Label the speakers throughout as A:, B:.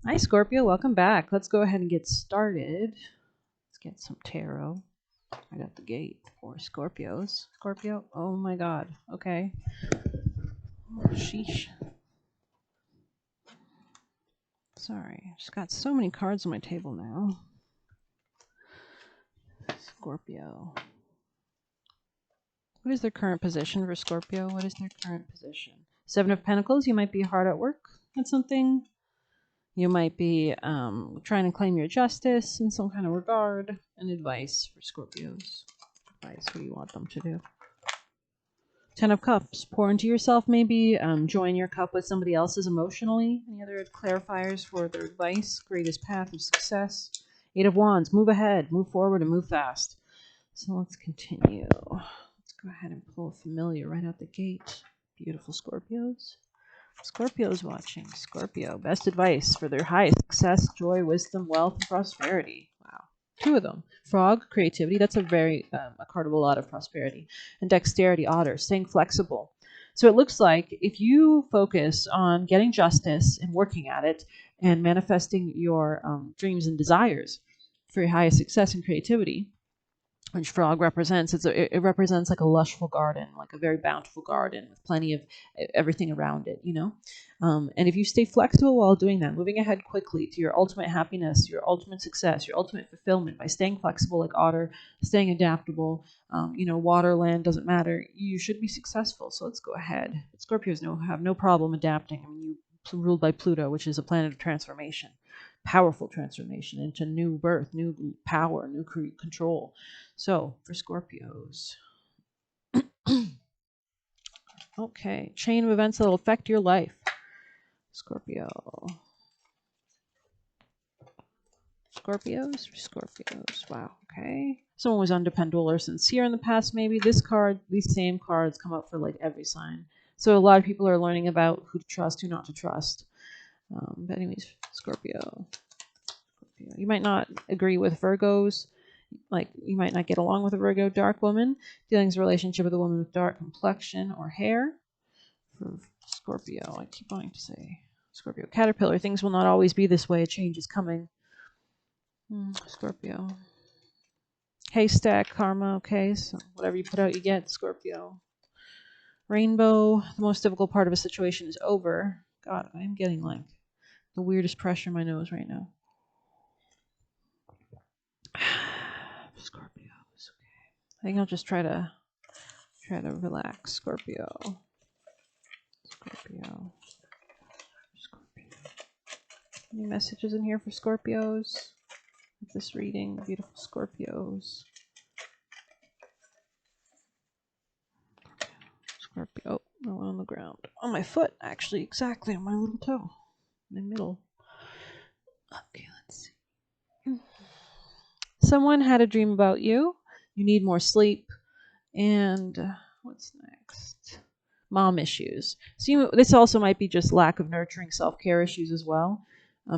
A: Hi, Scorpio. Welcome back. Let's go ahead and get started. Let's get some tarot right out the gate for Scorpios. Scorpio? Oh my god. Okay. Oh, sheesh. Sorry. Just got so many cards on my table now. Scorpio. What is their current position for Scorpio? What is their current position? Seven of Pentacles. You might be hard at work at something. You might be trying to claim your justice in some kind of regard. And advice for Scorpios. Advice. What do you want them to do? Ten of Cups. Pour into yourself, maybe. Join your cup with somebody else's emotionally. Any other clarifiers for their advice? Greatest path of success. Eight of Wands. Move ahead, move forward, and move fast. So let's continue. Let's go ahead and pull a familiar right out the gate. Beautiful Scorpios. Scorpios watching. Scorpio. Best advice for their highest success, joy, wisdom, wealth, and prosperity. Wow. Two of them. Frog, creativity. That's a very a card of a lot of prosperity. And dexterity, otter, staying flexible. So it looks like if you focus on getting justice and working at it and manifesting your dreams and desires for your highest success and creativity, which frog represents, it represents like a lushful garden, like a very bountiful garden with plenty of everything around it, you know. And if you stay flexible while doing that, moving ahead quickly to your ultimate happiness, your ultimate success, your ultimate fulfillment by staying flexible like otter, staying adaptable, water, land, doesn't matter, you should be successful. So let's go ahead. Scorpios have no problem adapting. I mean, you ruled by Pluto, which is a planet of transformation, powerful transformation into new birth, new power, new control. So for Scorpios, okay, chain of events that will affect your life. Scorpios. Wow, okay. Someone was undependable or sincere in the past, maybe. These same cards come up for like every sign. So a lot of people are learning about who to trust, who not to trust. But anyways, Scorpio. You might not agree with Virgos. Like, you might not get along with a Virgo dark woman. Dealings relationship with a woman with dark complexion or hair. For Scorpio, I keep wanting to say Scorpio. Caterpillar, things will not always be this way. A change is coming. Scorpio. Haystack, karma, okay. So whatever you put out, you get, Scorpio. Rainbow, the most difficult part of a situation is over. God, I am getting like the weirdest pressure in my nose right now. Scorpios. Okay. I think I'll just try to relax. Scorpio. Any messages in here for Scorpios? With this reading, beautiful Scorpios. Scorpio. Oh, no one on the ground. On my foot, actually, exactly on my little toe. In the middle. Okay, let's see. Someone had a dream about you. You need more sleep. And what's next? Mom issues. So this also might be just lack of nurturing self-care issues as well.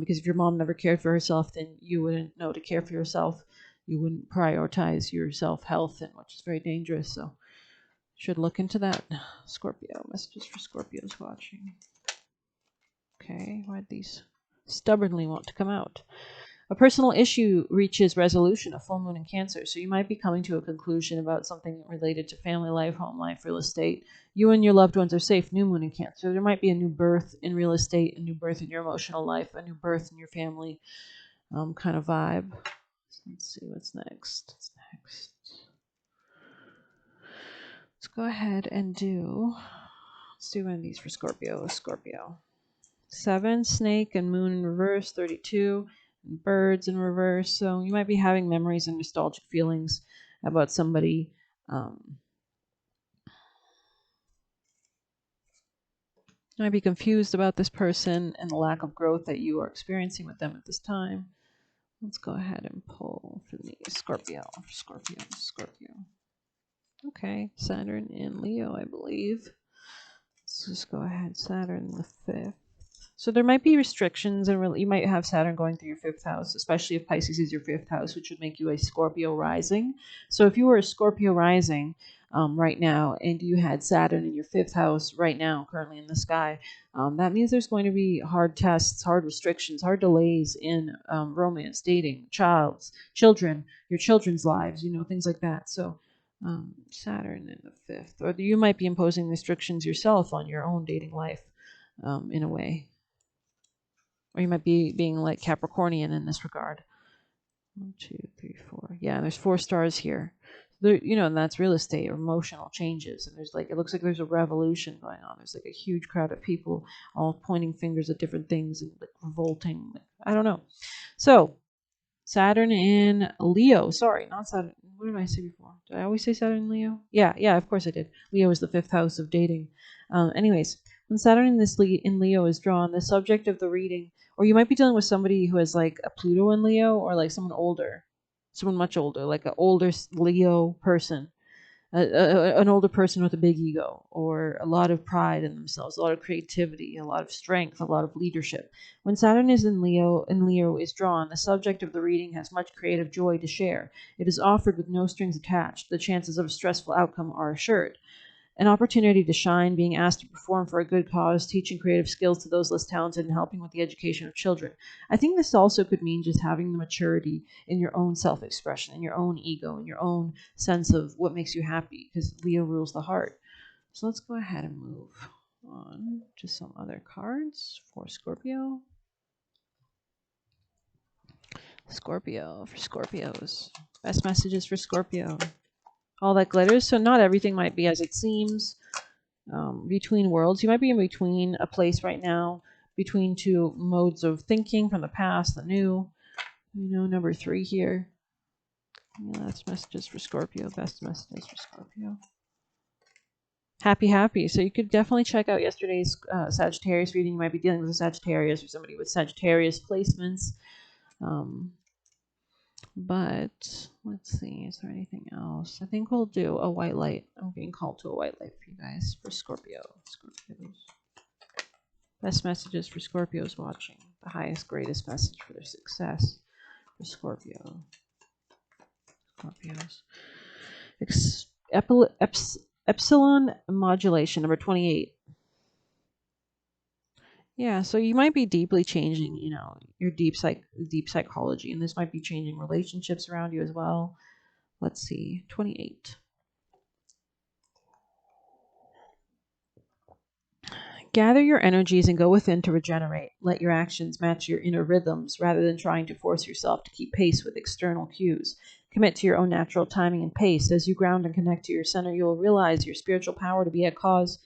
A: Because if your mom never cared for herself, then you wouldn't know to care for yourself. You wouldn't prioritize your self-health, which is very dangerous. So should look into that. Scorpio. Messages for Scorpios watching. Okay, why'd these stubbornly want to come out? A personal issue reaches resolution, a full moon in Cancer. So you might be coming to a conclusion about something related to family life, home life, real estate. You and your loved ones are safe. New moon in Cancer. There might be a new birth in real estate, a new birth in your emotional life, a new birth in your family kind of vibe. Let's see what's next. Let's go ahead and let's do one of these for Scorpio. 7, snake and moon in reverse, 32. Birds in reverse. So you might be having memories and nostalgic feelings about somebody. You might be confused about this person and the lack of growth that you are experiencing with them at this time. Let's go ahead and pull for the Scorpio. Okay, Saturn in Leo, I believe. Let's just go ahead. Saturn the 5th. So there might be restrictions, and you might have Saturn going through your fifth house, especially if Pisces is your fifth house, which would make you a Scorpio rising. So if you were a Scorpio rising right now, and you had Saturn in your fifth house right now, currently in the sky, that means there's going to be hard tests, hard restrictions, hard delays in romance, dating, children, your children's lives, things like that. So Saturn in the fifth, or you might be imposing restrictions yourself on your own dating life in a way. Or you might be being like Capricornian in this regard. 1, 2, 3, 4. Yeah, and there's 4 stars here. There, and that's real estate or emotional changes. And there's it looks like there's a revolution going on. There's a huge crowd of people all pointing fingers at different things and revolting. I don't know. So Saturn in Leo. Sorry, not Saturn. What did I say before? Did I always say Saturn in Leo? Yeah, of course I did. Leo is the 5th house of dating. Anyways, when Saturn in Leo is drawn, the subject of the reading, or you might be dealing with somebody who has a Pluto in Leo, or someone older, someone much older, like an older Leo person. An older person with a big ego or a lot of pride in themselves, a lot of creativity, a lot of strength, a lot of leadership. When Saturn is in Leo and Leo is drawn, the subject of the reading has much creative joy to share. It is offered with no strings attached. The chances of a stressful outcome are assured. An opportunity to shine, being asked to perform for a good cause, teaching creative skills to those less talented, and helping with the education of children. I think this also could mean just having the maturity in your own self-expression, in your own ego, in your own sense of what makes you happy, because Leo rules the heart. So let's go ahead and move on to some other cards for Scorpio. Scorpio, for Scorpios. Best messages for Scorpio. All that glitters, so not everything might be as it seems. Between worlds. You might be in between a place right now, between 2 modes of thinking from the past, the new. Number 3 here. Yeah, that's messages for Scorpio. Best messages for Scorpio. Happy. So you could definitely check out yesterday's Sagittarius reading. You might be dealing with a Sagittarius or somebody with Sagittarius placements. But let's see, is there anything else? I think we'll do a white light. I'm being called to a white light for you guys for Scorpios. Best messages for Scorpios watching. The highest, greatest message for their success for Scorpios. Epsilon modulation, number 28. Yeah, so you might be deeply changing, your deep psychology, and this might be changing relationships around you as well. Let's see, 28. Gather your energies and go within to regenerate. Let your actions match your inner rhythms rather than trying to force yourself to keep pace with external cues. Commit to your own natural timing and pace. As you ground and connect to your center, you will realize your spiritual power to be a cause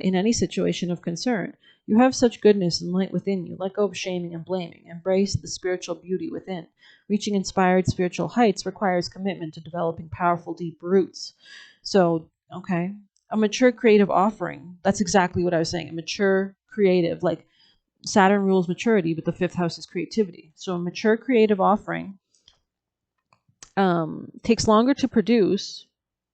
A: in any situation of concern. You have such goodness and light within you. Let go of shaming and blaming. Embrace the spiritual beauty within. Reaching inspired spiritual heights requires commitment to developing powerful, deep roots. So, okay, a mature creative offering. That's exactly what I was saying. A mature creative, like Saturn rules maturity, but the 5th house is creativity. So a mature creative offering takes longer to produce,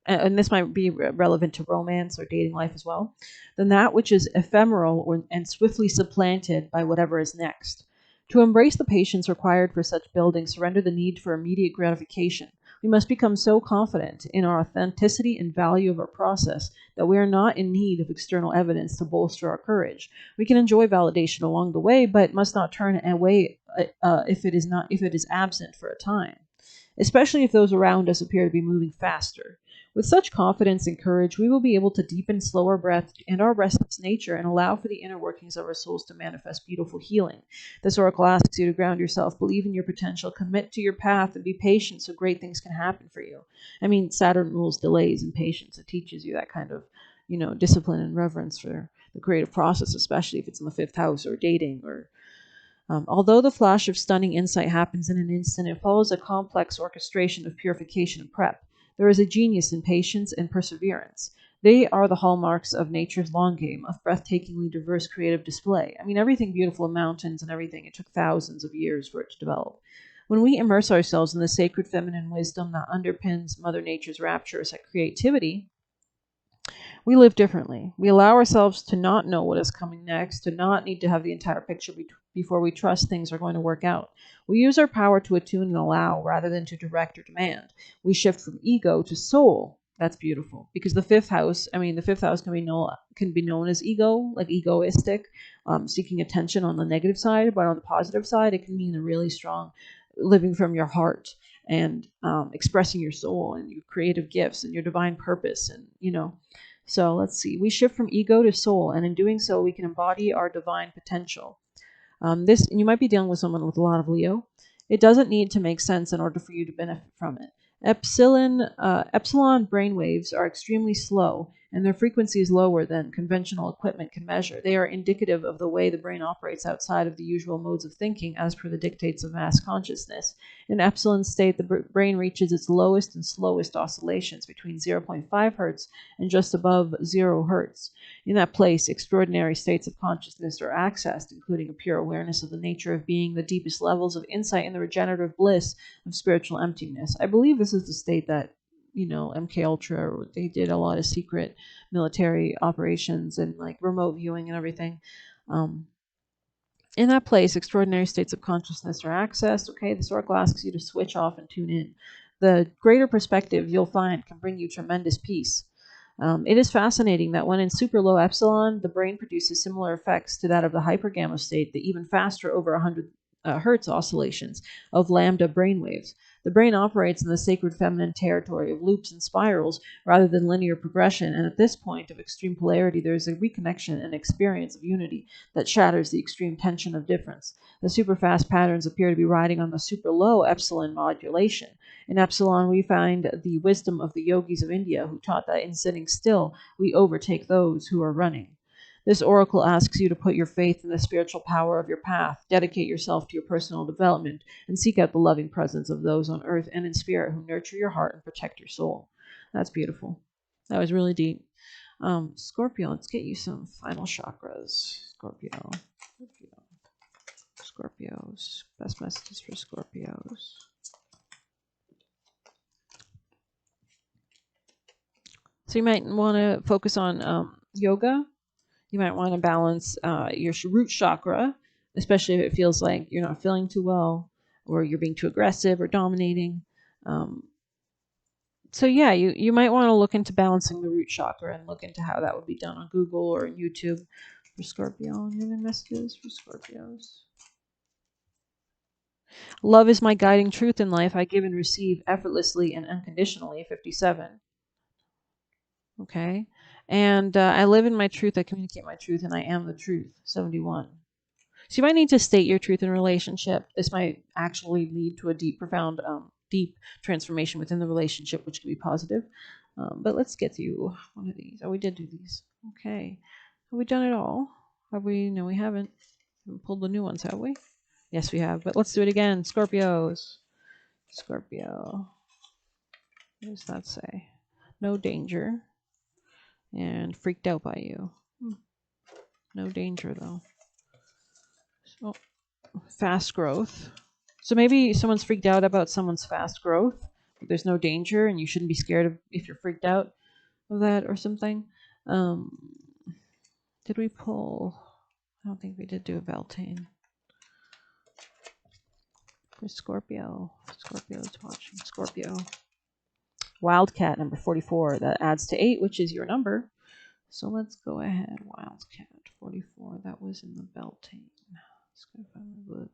A: and this might be relevant to romance or dating life as well, than that which is ephemeral and swiftly supplanted by whatever is next. To embrace the patience required for such building, surrender the need for immediate gratification. We must become so confident in our authenticity and value of our process that we are not in need of external evidence to bolster our courage. We can enjoy validation along the way, but must not turn away if it is absent for a time, especially if those around us appear to be moving faster. With such confidence and courage, we will be able to deepen slower breath and our restless nature and allow for the inner workings of our souls to manifest beautiful healing. This oracle asks you to ground yourself, believe in your potential, commit to your path, and be patient so great things can happen for you. I mean, Saturn rules delays and patience. It teaches you that kind of, discipline and reverence for the creative process, especially if it's in the 5th house or dating or although the flash of stunning insight happens in an instant, it follows a complex orchestration of purification and prep. There is a genius in patience and perseverance. They are the hallmarks of nature's long game, of breathtakingly diverse creative display. I mean, everything beautiful in mountains and everything, it took thousands of years for it to develop. When we immerse ourselves in the sacred feminine wisdom that underpins Mother Nature's rapturous creativity, We live differently. We allow ourselves to not know what is coming next, to not need to have the entire picture before we trust things are going to work out. We use our power to attune and allow rather than to direct or demand. We shift from ego to soul. That's beautiful because the fifth house can be known as ego, like egoistic, seeking attention on the negative side, but on the positive side, it can mean a really strong living from your heart and expressing your soul and your creative gifts and your divine purpose and. So let's see. We shift from ego to soul, and in doing so, we can embody our divine potential. This you might be dealing with someone with a lot of Leo. It doesn't need to make sense in order for you to benefit from it. Epsilon brain waves are extremely slow, and their frequency is lower than conventional equipment can measure. They are indicative of the way the brain operates outside of the usual modes of thinking as per the dictates of mass consciousness. In epsilon state, the brain reaches its lowest and slowest oscillations between 0.5 hertz and just above 0 hertz. In that place, extraordinary states of consciousness are accessed, including a pure awareness of the nature of being, the deepest levels of insight, and the regenerative bliss of spiritual emptiness. I believe this is the state that, MK Ultra, they did a lot of secret military operations and like remote viewing and everything. In that place, extraordinary states of consciousness are accessed. Okay, this oracle asks you to switch off and tune in. The greater perspective you'll find can bring you tremendous peace. It is fascinating that when in super low epsilon, the brain produces similar effects to that of the hypergamma state, the even faster over 100 hertz oscillations of lambda brainwaves. The brain operates in the sacred feminine territory of loops and spirals rather than linear progression, and at this point of extreme polarity, there is a reconnection and experience of unity that shatters the extreme tension of difference. The super fast patterns appear to be riding on the super low epsilon modulation. In epsilon, we find the wisdom of the yogis of India who taught that in sitting still, we overtake those who are running. This oracle asks you to put your faith in the spiritual power of your path, dedicate yourself to your personal development, and seek out the loving presence of those on earth and in spirit who nurture your heart and protect your soul. That's beautiful. That was really deep. Scorpio, let's get you some final chakras. Scorpios. Best messages for Scorpios. So you might want to focus on yoga. You might want to balance your root chakra, especially if it feels like you're not feeling too well or you're being too aggressive or dominating. So yeah, you might want to look into balancing the root chakra and look into how that would be done on Google or YouTube for Scorpio. Any other messages for Scorpios? Love is my guiding truth in life. I give and receive effortlessly and unconditionally, 57. Okay. And I live in my truth, I communicate my truth, and I am the truth, 71. So you might need to state your truth in a relationship. This might actually lead to a profound, deep transformation within the relationship, which can be positive. But let's get to one of these. Oh, we did do these. Okay. Have we done it all? Have we? No, we haven't. We haven't pulled the new ones, have we? Yes, we have. But let's do it again. Scorpios. Scorpio. What does that say? No danger. And freaked out by you. No danger, though. So, fast growth. So maybe someone's freaked out about someone's fast growth, but there's no danger, and you shouldn't be scared of if you're freaked out of that or something. Did we pull? I don't think we did do a Beltane. For Scorpio. Scorpio's watching. Scorpio. Wildcat, number 44. That adds to 8, which is your number. So let's go ahead. Wildcat 44. That was in the Beltane. Let's go find the book.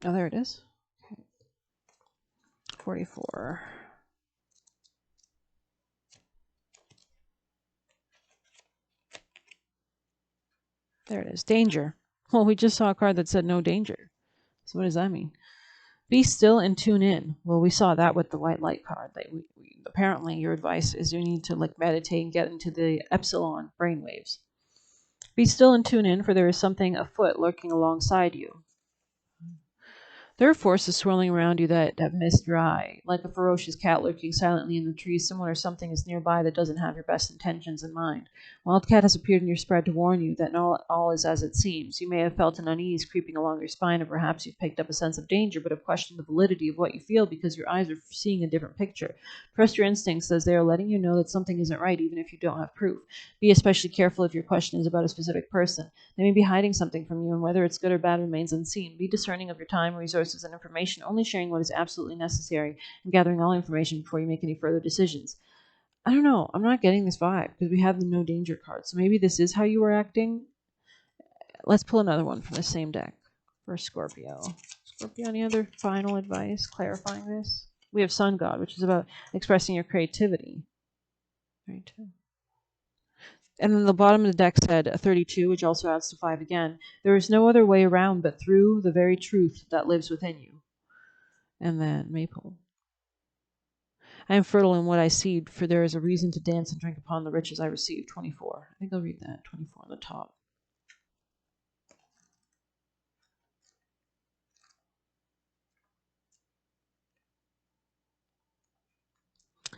A: Beltane. Oh, there it is. Okay. 44. There it is. Danger. Well, we just saw a card that said no danger. So what does that mean? Be still and tune in. Well, we saw that with the white light card. Apparently, your advice is you need to meditate and get into the epsilon brainwaves. Be still and tune in, for there is something afoot lurking alongside you. There are forces swirling around you that have missed your eye, like a ferocious cat lurking silently in the trees. Somewhere something is nearby that doesn't have your best intentions in mind. Wildcat has appeared in your spread to warn you that not all is as it seems. You may have felt an unease creeping along your spine, or perhaps you've picked up a sense of danger, but have questioned the validity of what you feel because your eyes are seeing a different picture. Trust your instincts as they are letting you know that something isn't right, even if you don't have proof. Be especially careful if your question is about a specific person. They may be hiding something from you, and whether it's good or bad remains unseen. Be discerning of your time, resources, and information, only sharing what is absolutely necessary, and gathering all information before you make any further decisions. I don't know. I'm not getting this vibe because we have the no danger card. So maybe this is how you were acting. Let's pull another one from the same deck for Scorpio. Scorpio, any other final advice clarifying this? We have Sun God, which is about expressing your creativity. Right. And then the bottom of the deck said a 32, which also adds to 5 again. There is no other way around but through the very truth that lives within you. And then Maple. I am fertile in what I seed, for there is a reason to dance and drink upon the riches I receive. 24. I think I'll read that. 24 on the top.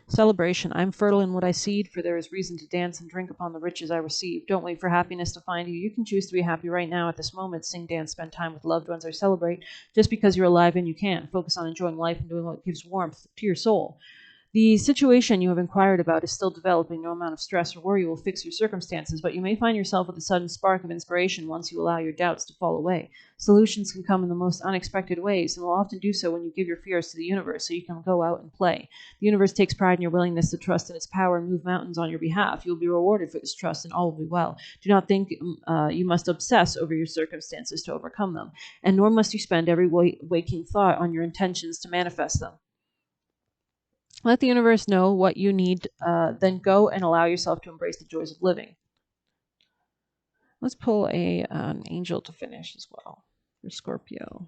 A: Celebration. I am fertile in what I seed, for there is reason to dance and drink upon the riches I receive. Don't wait for happiness to find you. You can choose to be happy right now at this moment. Sing, dance, spend time with loved ones, or celebrate just because you're alive and you can. Focus on enjoying life and doing what gives warmth to your soul. The situation you have inquired about is still developing. No amount of stress or worry will fix your circumstances, but you may find yourself with a sudden spark of inspiration once you allow your doubts to fall away. Solutions can come in the most unexpected ways, and will often do so when you give your fears to the universe so you can go out and play. The universe takes pride in your willingness to trust in its power and move mountains on your behalf. You will be rewarded for this trust, and all will be well. Do not think you must obsess over your circumstances to overcome them, and nor must you spend every waking thought on your intentions to manifest them. Let the universe know what you need, then go and allow yourself to embrace the joys of living. Let's pull an angel to finish as well for Scorpios.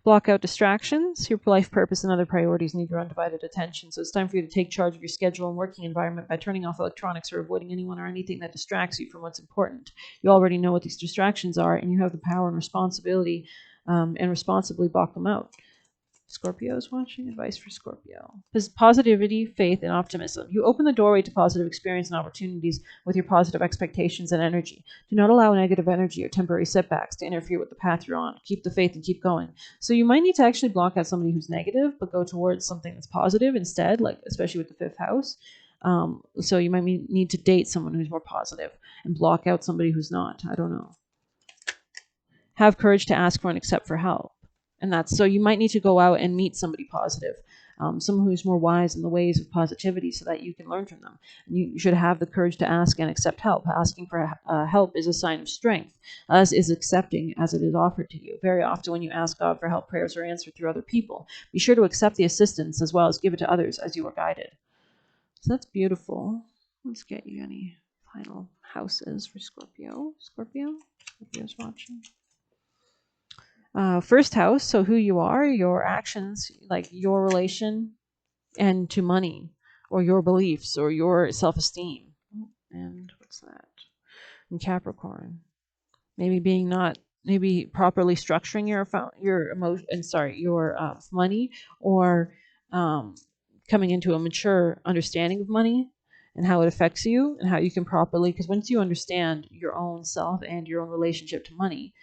A: Block out distractions. Your life purpose and other priorities need your undivided attention. So it's time for you to take charge of your schedule and working environment by turning off electronics or avoiding anyone or anything that distracts you from what's important. You already know what these distractions are, and you have the power and responsibility and responsibly block them out. Scorpio is watching. Advice for Scorpio. Positivity, faith, and optimism. You open the doorway to positive experience and opportunities with your positive expectations and energy. Do not allow negative energy or temporary setbacks to interfere with the path you're on. Keep the faith and keep going. So you might need to actually block out somebody who's negative, but go towards something that's positive instead, like especially with the 5th house. So you might need to date someone who's more positive and block out somebody who's not. I don't know. Have courage to ask for and accept for help. And that's so you might need to go out and meet somebody positive, someone who's more wise in the ways of positivity so that you can learn from them. And you should have the courage to ask and accept help. Asking for help is a sign of strength, as is accepting as it is offered to you. Very often when you ask God for help, prayers are answered through other people. Be sure to accept the assistance as well as give it to others as you are guided. So that's beautiful. Let's get you any final houses for Scorpio. Scorpio's watching. First house, so who you are, your actions, like your relation and to money, or your beliefs, or your self-esteem. And what's that? In Capricorn, maybe properly structuring your emotion. Your money, or coming into a mature understanding of money and how it affects you and how you can properly. Because once you understand your own self and your own relationship to money.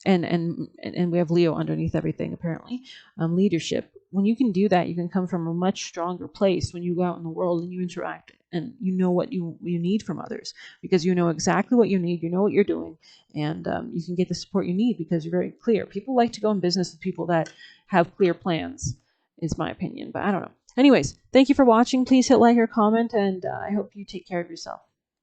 A: And we have Leo underneath everything, apparently. Leadership. When you can do that, you can come from a much stronger place when you go out in the world and you interact and you know what you need from others, because you know exactly what you need, you know what you're doing, and you can get the support you need because you're very clear. People like to go in business with people that have clear plans, is my opinion, but I don't know. Anyways, thank you for watching. Please hit like or comment, and I hope you take care of yourself.